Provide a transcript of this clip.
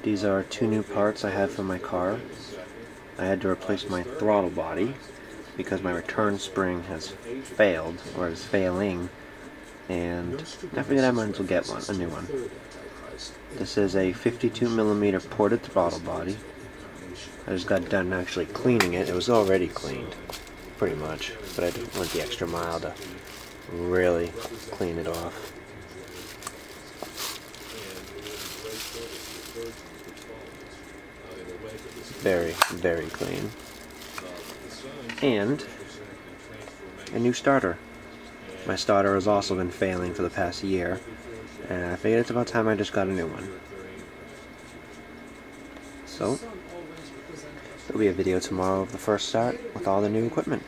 These are two new parts I had for my car. I had to replace my throttle body because my return spring has failed, or is failing, and I figured I might as well get a new one. This is a 52mm ported throttle body. I just got done actually cleaning it. It was already cleaned, pretty much, but I went the extra mile to really clean it off. Very, very clean. And a new starter. My starter has also been failing for the past year, and I figured it's about time I just got a new one. So, there'll be a video tomorrow of the first start with all the new equipment.